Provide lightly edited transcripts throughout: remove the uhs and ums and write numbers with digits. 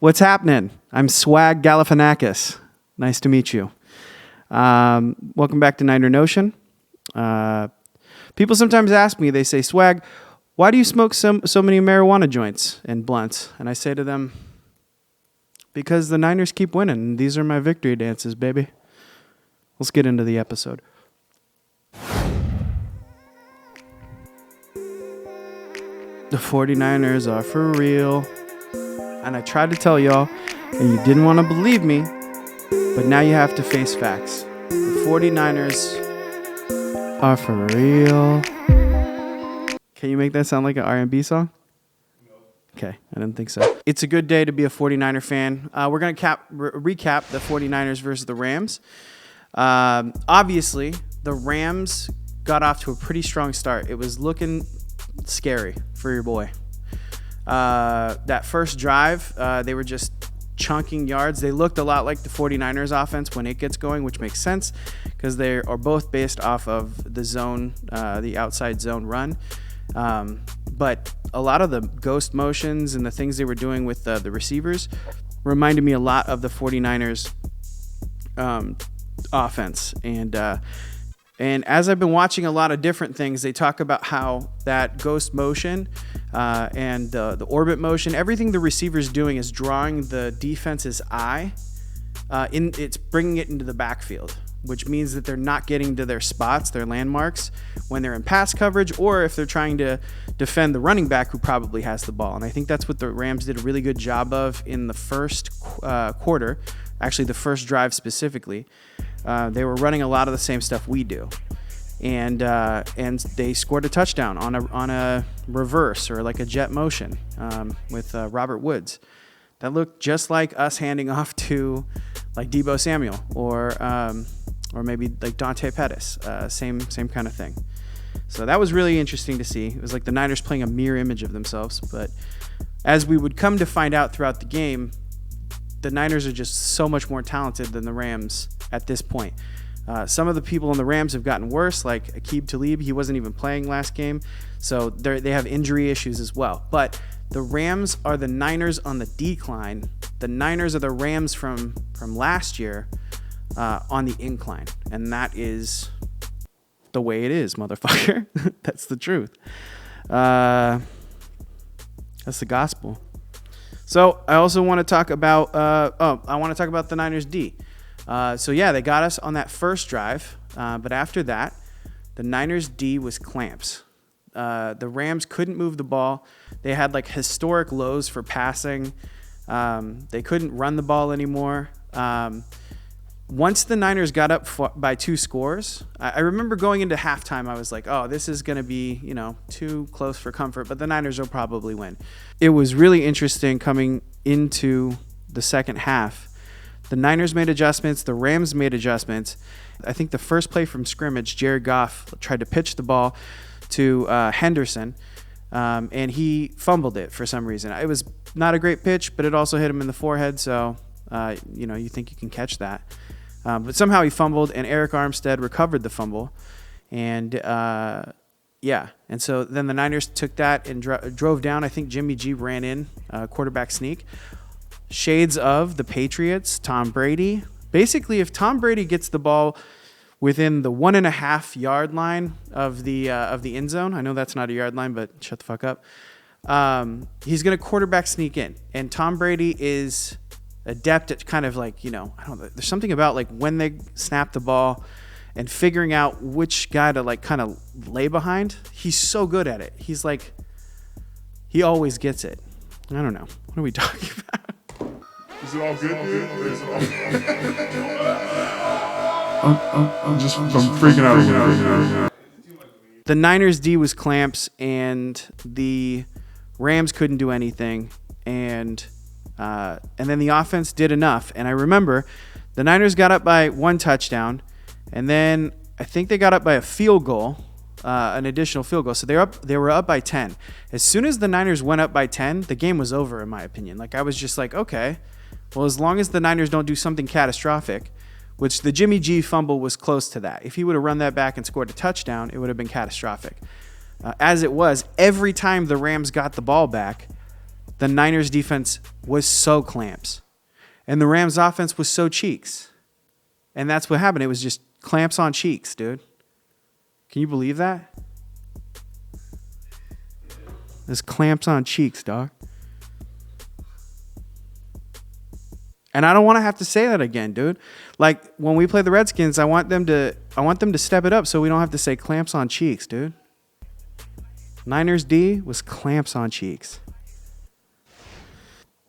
What's happening? I'm Swag Galifianakis. Nice to meet you. Welcome back to Niner Notion. People sometimes ask me, they say, Swag, why do you smoke so many marijuana joints and blunts? And I say to them, because the Niners keep winning. And these are my victory dances, baby. Let's get into the episode. The 49ers are for real. And I tried to tell y'all, and you didn't want to believe me, but now you have to face facts. The 49ers are for real. Can you make that sound like an R&B song? No. Okay, I didn't think so. It's a good day to be a 49er fan. We're going to recap the 49ers versus the Rams. Obviously, the Rams got off to a pretty strong start. It was looking scary for your boy. That first drive, they were just chunking yards. They looked a lot like the 49ers offense when it gets going, which makes sense because they are both based off of the zone, the outside zone run. But a lot of the ghost motions and the things they were doing with the receivers reminded me a lot of the 49ers offense. And as I've been watching a lot of different things, they talk about how that ghost motion and the orbit motion, everything the receiver's doing is drawing the defense's eye. It's bringing it into the backfield, which means that they're not getting to their spots, their landmarks, when they're in pass coverage or if they're trying to defend the running back who probably has the ball. And I think that's what the Rams did a really good job of in the first quarter, actually the first drive specifically. They were running a lot of the same stuff we do, and they scored a touchdown on a reverse or like a jet motion with Robert Woods. That looked just like us handing off to like Deebo Samuel or maybe like Dante Pettis, same kind of thing. So that was really interesting to see. It was like the Niners playing a mirror image of themselves. But as we would come to find out throughout the game, the Niners are just so much more talented than the Rams at this point. Some of the people in the Rams have gotten worse, like Aqib Talib. He wasn't even playing last game, so they have injury issues as well. But the Rams are the Niners on the decline. The Niners are the Rams from last year on the incline, and that is the way it is, motherfucker. That's the truth. That's the gospel. So I also want to talk about the Niners D. They got us on that first drive, but after that, the Niners D was clamps. The Rams couldn't move the ball. They had like historic lows for passing. They couldn't run the ball anymore. Once the Niners got up by 2 scores, I remember going into halftime, I was like, oh, this is going to be, too close for comfort, but the Niners will probably win. It was really interesting coming into the second half. The Niners made adjustments. The Rams made adjustments. I think the first play from scrimmage, Jared Goff tried to pitch the ball to Henderson, and he fumbled it for some reason. It was not a great pitch, but it also hit him in the forehead, so, you think you can catch that. But somehow he fumbled, and Eric Armstead recovered the fumble. And, and so then the Niners took that and drove down. I think Jimmy G ran in, quarterback sneak. Shades of the Patriots, Tom Brady. Basically, if Tom Brady gets the ball within the 1.5 yard line of the end zone, I know that's not a yard line, but shut the fuck up. He's going to quarterback sneak in, and Tom Brady is adept at kind of like, I don't know, there's something about like when they snap the ball and figuring out which guy to like kind of lay behind. He's so good at it. He's like, he always gets it. I don't know. What are we talking about? Is it all good, dude? I'm freaking out. The Niners D was clamps, and the Rams couldn't do anything, and then the offense did enough. And I remember the Niners got up by 1 touchdown, and then I think they got up by a field goal, an additional field goal. So they were up by 10. As soon as the Niners went up by 10, the game was over, in my opinion. Like, I was just like, okay, well, as long as the Niners don't do something catastrophic, which the Jimmy G fumble was close to that. If he would have run that back and scored a touchdown, it would have been catastrophic. As it was, every time the Rams got the ball back, the Niners defense was so clamps. And the Rams offense was so cheeks. And that's what happened. It was just clamps on cheeks, dude. Can you believe that? There's clamps on cheeks, dog. And I don't want to have to say that again, dude. Like when we play the Redskins, I want them to step it up so we don't have to say clamps on cheeks, dude. Niners D was clamps on cheeks.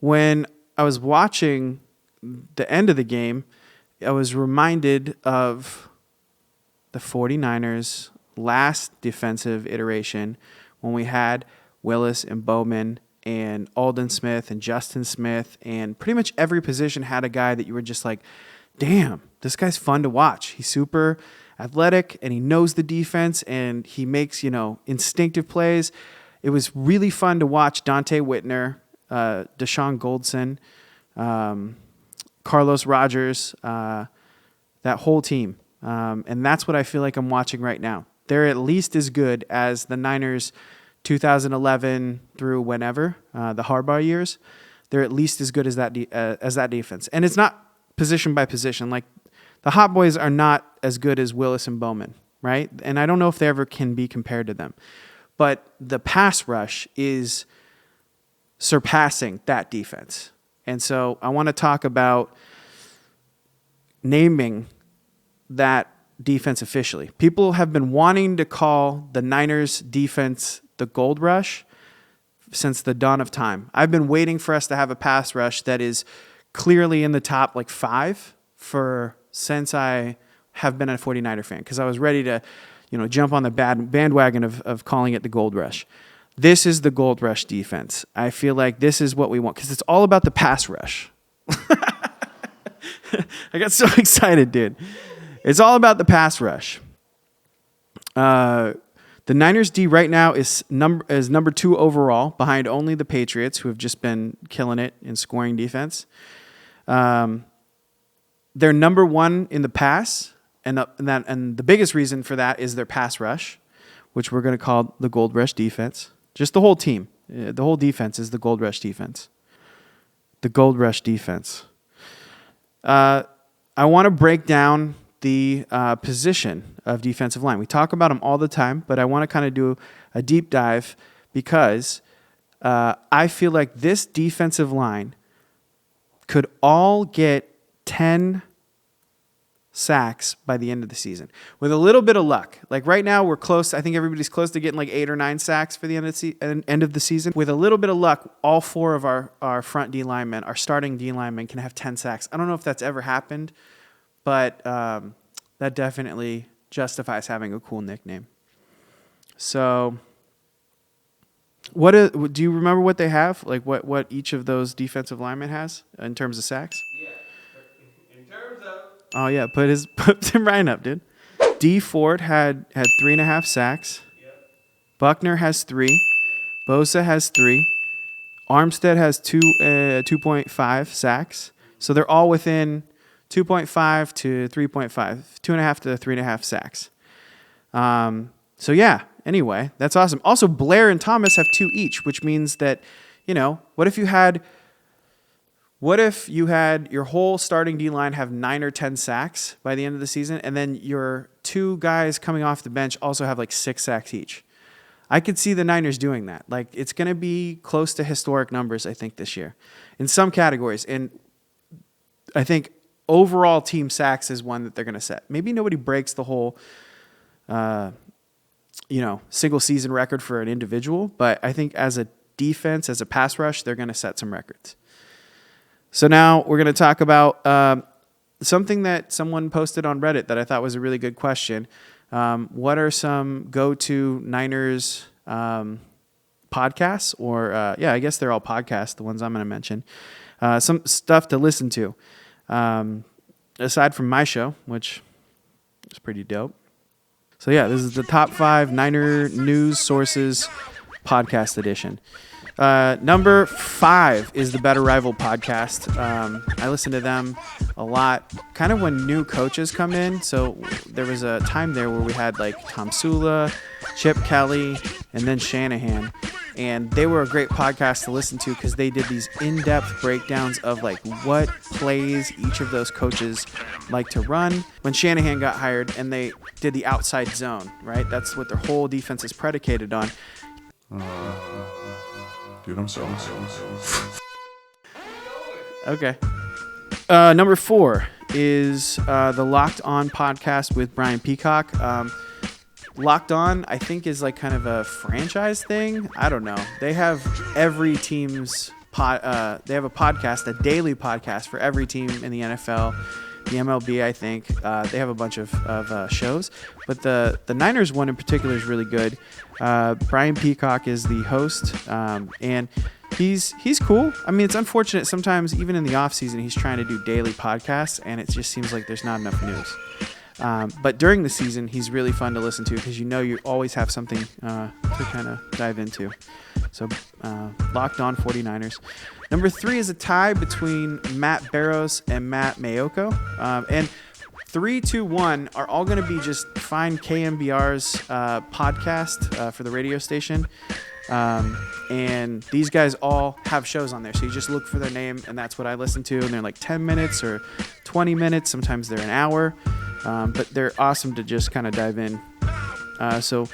When I was watching the end of the game, I was reminded of the 49ers' last defensive iteration when we had Willis and Bowman and Aldon Smith and Justin Smith, and pretty much every position had a guy that you were just like, damn, this guy's fun to watch. He's super athletic and he knows the defense and he makes, instinctive plays. It was really fun to watch Dante Whitner, Deshaun Goldson, Carlos Rogers, that whole team. And that's what I feel like I'm watching right now. They're at least as good as the Niners 2011 through whenever, the Harbaugh years. They're at least as good as that defense. And it's not position by position. Like the Hot Boys are not as good as Willis and Bowman, right? And I don't know if they ever can be compared to them. But the pass rush is surpassing that defense. And so I want to talk about naming that defense officially. People have been wanting to call the Niners defense the Gold Rush since the dawn of time. I've been waiting for us to have a pass rush that is clearly in the top 5 since I have been a 49er fan, because I was ready to jump on the bandwagon of calling it the Gold Rush. This is the Gold Rush defense. I feel like this is what we want because it's all about the pass rush. I got so excited, dude. It's all about the pass rush. The Niners D right now is number 2 overall, behind only the Patriots, who have just been killing it in scoring defense. They're number 1 in the pass, and the biggest reason for that is their pass rush, which we're going to call the Gold Rush defense. Just the whole team. The whole defense is the Gold Rush defense. The Gold Rush defense. I want to break down the position of defensive line. We talk about them all the time, but I want to kind of do a deep dive because I feel like this defensive line could all get 10 sacks by the end of the season with a little bit of luck. Like right now we're close. I think everybody's close to getting 8 or 9 sacks for the end of the season. With a little bit of luck, all 4 of our front D linemen, our starting D linemen, can have 10 sacks. I don't know if that's ever happened, but that definitely justifies having a cool nickname. So do you remember what they have? Like what each of those defensive linemen has in terms of sacks? Yeah. In terms of... Oh yeah, put Tim Ryan up, dude. D Ford had 3.5 sacks. Yep. Buckner has 3. Bosa has 3. Armstead has 2.5 sacks. So they're all within 2.5 to 3.5, 2.5 to 3.5 sacks. So yeah, anyway, that's awesome. Also, Blair and Thomas have 2 each, which means that, what if you had your whole starting D-line have 9 or 10 sacks by the end of the season, and then your 2 guys coming off the bench also have 6 sacks each? I could see the Niners doing that. It's going to be close to historic numbers, I think, this year in some categories. And I think overall team sacks is one that they're going to set. Maybe nobody breaks the whole, single season record for an individual, but I think as a defense, as a pass rush, they're going to set some records. So now we're going to talk about something that someone posted on Reddit that I thought was a really good question. What are some go-to Niners podcasts? Or, I guess they're all podcasts, the ones I'm going to mention. Some stuff to listen to. Aside from my show, which is pretty dope. So yeah, this is the top 5 Niner news sources podcast edition. Number 5 is the Better Rival podcast. I listen to them a lot, kind of when new coaches come in. So there was a time there where we had Tom Sula, Chip Kelly, and then Shanahan. And they were a great podcast to listen to because they did these in-depth breakdowns of like what plays each of those coaches like to run. When Shanahan got hired and they did the outside zone, right? That's what their whole defense is predicated on. Dude, I'm so. Okay. Number 4 is the Locked On podcast with Brian Peacock. Locked On, I think, is like kind of a franchise thing. I don't know. They have every team's they have a podcast, a daily podcast for every team in the NFL, the MLB. I think they have a bunch of shows, but the Niners one in particular is really good. Brian Peacock is the host, and he's cool. I mean, it's unfortunate sometimes, even in the off season, he's trying to do daily podcasts, and it just seems like there's not enough news. But during the season, he's really fun to listen to because you always have something to kind of dive into. So, Locked On 49ers. Number 3 is a tie between Matt Barrows and Matt Mayoko. And 3, 2, 1 are all going to be just find KMBR's podcast for the radio station. And these guys all have shows on there. So you just look for their name, and that's what I listen to. And they're like 10 minutes or 20 minutes. Sometimes they're an hour. But they're awesome to just kind of dive in. So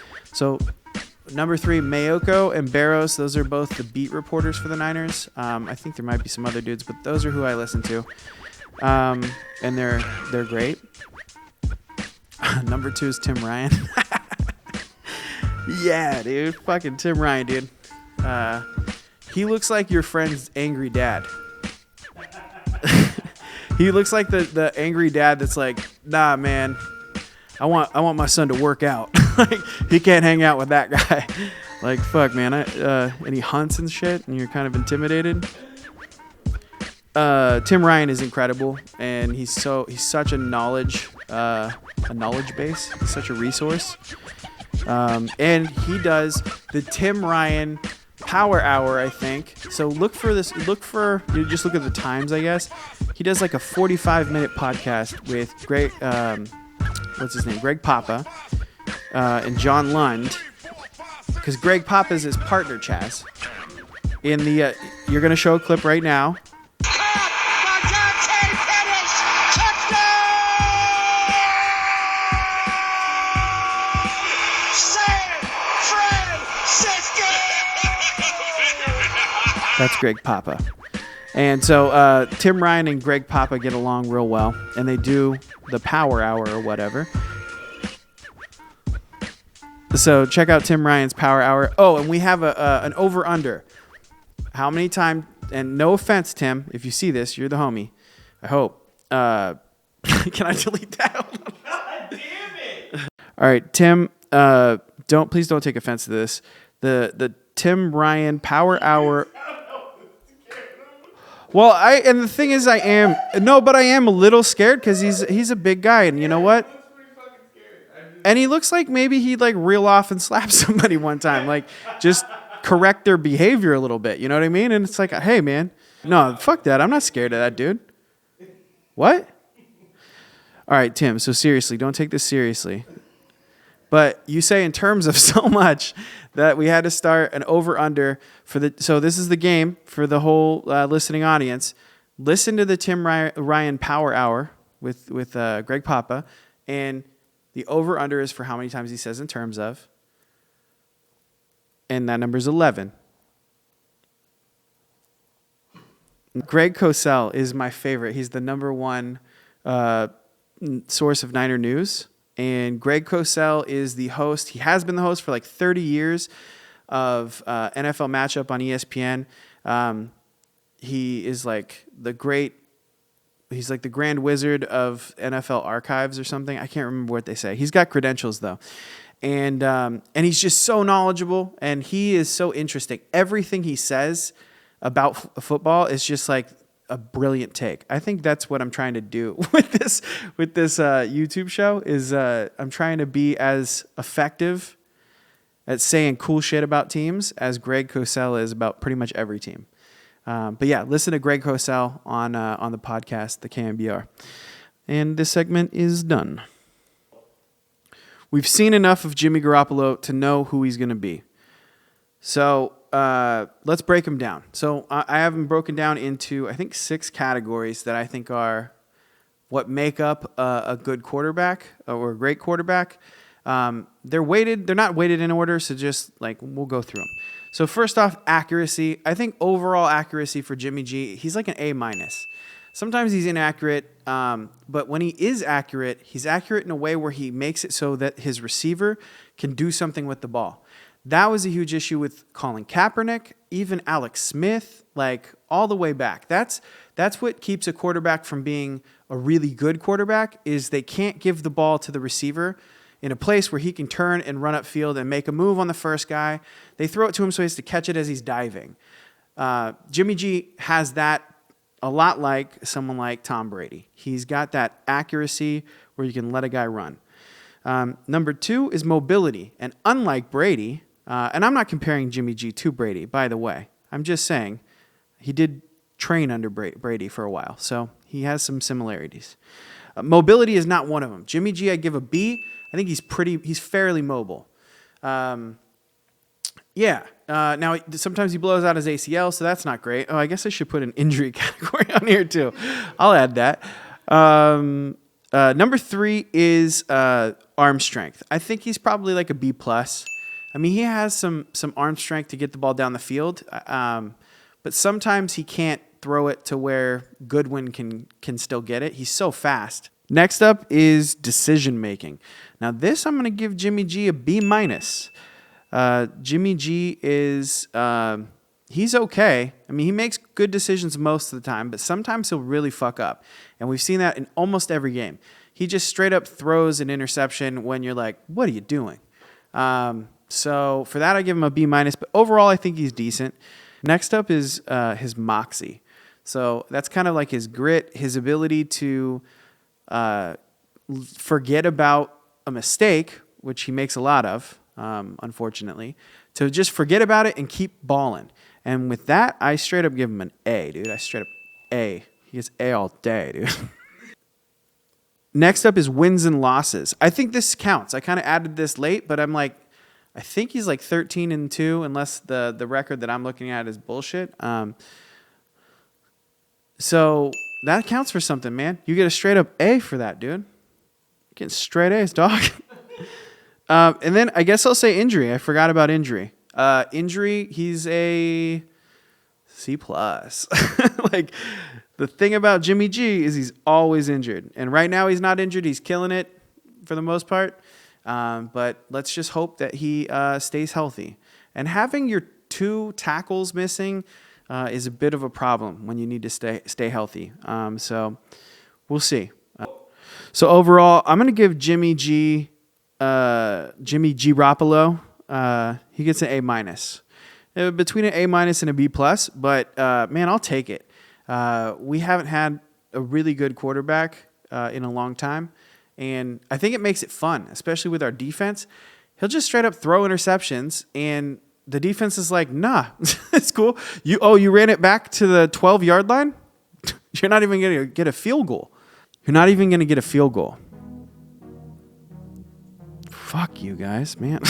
number 3, Mayoko and Barrows. Those are both the beat reporters for the Niners. I think there might be some other dudes, but those are who I listen to. And they're great. Number 2 is Tim Ryan. Yeah, dude. Fucking Tim Ryan, dude. He looks like your friend's angry dad. He looks like the angry dad that's like, nah, man, I want my son to work out. Like, he can't hang out with that guy. Like, fuck, man. And he hunts and shit, and you're kind of intimidated. Tim Ryan is incredible, and he's such a knowledge base. He's such a resource. And he does the Tim Ryan Power Hour, I think. So look for this. You just look at the times, I guess. He does like a 45-minute podcast with Greg Papa, and John Lund, because Greg Papa is his partner, Chaz. In the you're gonna show a clip right now. That's Greg Papa. And so Tim Ryan and Greg Papa get along real well, and they do the Power Hour or whatever. So check out Tim Ryan's Power Hour. Oh, and we have an over-under. How many times, and no offense, Tim, if you see this, you're the homie. I hope. Can I delete that? God damn it! All right, Tim, please don't take offense to this. The Tim Ryan Power Hour. Well, and the thing is, I am a little scared because he's a big guy, and you know what? And he looks like maybe he'd like reel off and slap somebody one time, like just correct their behavior a little bit. You know what I mean? And it's like, hey, man, no, fuck that. I'm not scared of that dude. What? All right, Tim. So seriously, don't take this seriously. But you say in terms of so much that we had to start an over-under so this is the game for the whole listening audience. Listen to the Tim Ryan Power Hour with Greg Papa, and the over-under is for how many times he says in terms of, and that number is 11. Greg Cosell is my favorite. He's the number one source of Niner news. And Greg Cosell is the host. He has been the host for like 30 years of NFL Matchup on ESPN. He is like he's like the grand wizard of NFL archives or something. I can't remember what they say. He's got credentials though. And he's just so knowledgeable, and he is so interesting. Everything he says about football is just like a brilliant take. I think that's what I'm trying to do with this YouTube show is I'm trying to be as effective at saying cool shit about teams as Greg Cosell is about pretty much every team. But yeah, listen to Greg Cosell on the podcast, the KMBR. And this segment is done. We've seen enough of Jimmy Garoppolo to know who he's going to be. So let's break them down. So I have them broken down into, I think, 6 categories that I think are what make up a good quarterback or a great quarterback. They're weighted. They're not weighted in order, so just like we'll go through them. So first off, accuracy. I think overall accuracy for Jimmy G, he's like an A-. Sometimes he's inaccurate, but when he is accurate, he's accurate in a way where he makes it so that his receiver can do something with the ball. That was a huge issue with Colin Kaepernick, even Alex Smith, like all the way back. That's what keeps a quarterback from being a really good quarterback, is they can't give the ball to the receiver in a place where he can turn and run upfield and make a move on the first guy. They throw it to him so he has to catch it as he's diving. Jimmy G has that a lot like someone like Tom Brady. He's got that accuracy where you can let a guy run. Number 2 is mobility. And unlike Brady, and I'm not comparing Jimmy G to Brady, by the way. I'm just saying he did train under Brady for a while, so he has some similarities. Mobility is not one of them. Jimmy G, I give a B. I think he's fairly mobile. Now, sometimes he blows out his ACL, so that's not great. Oh, I guess I should put an injury category on here too. I'll add that. Number 3 is arm strength. I think he's probably like a B+. I mean, he has some arm strength to get the ball down the field, but sometimes he can't throw it to where Goodwin can still get it. He's so fast. Next up is decision making. Now this I'm going to give Jimmy G a B-. Jimmy G is he's okay. I mean, he makes good decisions most of the time, but sometimes he'll really fuck up. And we've seen that in almost every game. He just straight up throws an interception when you're like, what are you doing? So for that, I give him a B-, but overall, I think he's decent. Next up is his moxie. So that's kind of like his grit, his ability to forget about a mistake, which he makes a lot of, unfortunately, to just forget about it and keep balling. And with that, I straight up give him an A, dude. I straight up A. He gets A all day, dude. Next up is wins and losses. I think this counts. I kind of added this late, but I'm like, I think he's like 13-2, unless the record that I'm looking at is bullshit. So that counts for something, man. You get a straight up A for that, dude. You're getting straight A's, dog. And then I guess I'll say injury. I forgot about injury. Injury, he's a C+. Like, the thing about Jimmy G is he's always injured. And right now he's not injured. He's killing it for the most part. But let's just hope that he stays healthy. And having your 2 tackles missing is a bit of a problem when you need to stay healthy. So we'll see. So overall, I'm going to give Jimmy Garoppolo, he gets an A-. Between an A- and a B+, but man, I'll take it. We haven't had a really good quarterback in a long time, and I think it makes it fun, especially with our defense. He'll just straight up throw interceptions, and the defense is like, nah, it's cool. You ran it back to the 12-yard line? You're not even going to get a field goal. Fuck you guys, man.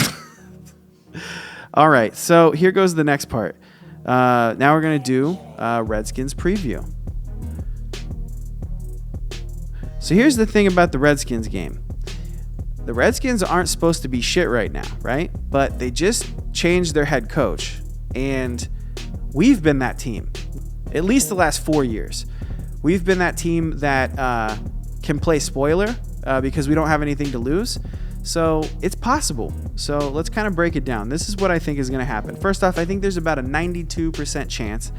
All right, so here goes the next part. Now we're going to do Redskins preview. So here's the thing about the Redskins game. The Redskins aren't supposed to be shit right now, right? But they just changed their head coach, and we've been that team. At least the last 4 years. We've been that team that can play spoiler because we don't have anything to lose. So it's possible. So let's kind of break it down. This is what I think is going to happen. First off, I think there's about a 92% chance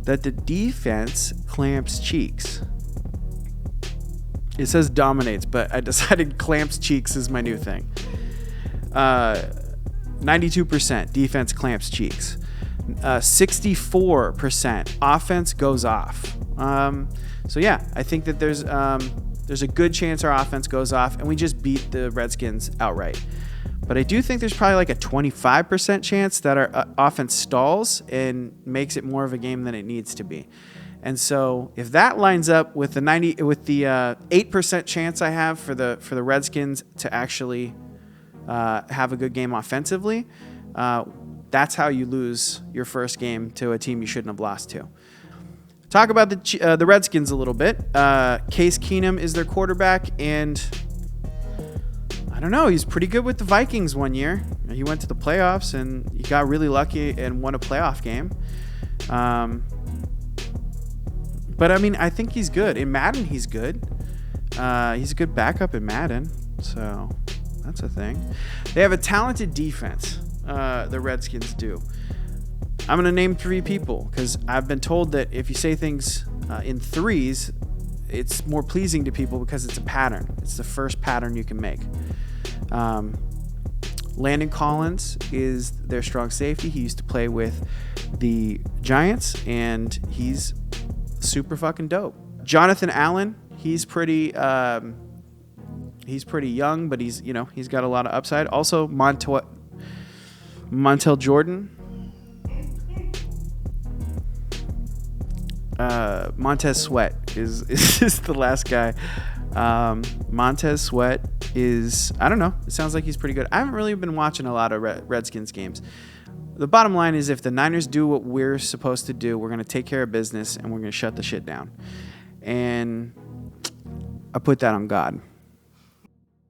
that the defense clamps cheeks. It says dominates, but I decided clamps cheeks is my new thing. 92% defense clamps cheeks. 64% offense goes off. So yeah, I think that there's a good chance our offense goes off and we just beat the Redskins outright. But I do think there's probably like a 25% chance that our offense stalls and makes it more of a game than it needs to be. And so if that lines up with the 8% chance I have for the Redskins to actually have a good game offensively, that's how you lose your first game to a team you shouldn't have lost to. Talk about the Redskins a little bit. Case Keenum is their quarterback, and I don't know. He's pretty good with the Vikings one year. He went to the playoffs, and he got really lucky and won a playoff game. But, I mean, I think he's good. In Madden, he's good. He's a good backup in Madden, so that's a thing. They have a talented defense, the Redskins do. I'm going to name 3 people because I've been told that if you say things in threes, it's more pleasing to people because it's a pattern. It's the first pattern you can make. Landon Collins is their strong safety. He used to play with the Giants, and he's super fucking dope. Jonathan Allen, he's pretty young, but he's got a lot of upside. Also, Montel Jordan. Montez Sweat is the last guy. Montez Sweat is, I don't know, it sounds like he's pretty good. I haven't really been watching a lot of Redskins games. The bottom line is if the Niners do what we're supposed to do, we're going to take care of business and we're going to shut the shit down. And I put that on God.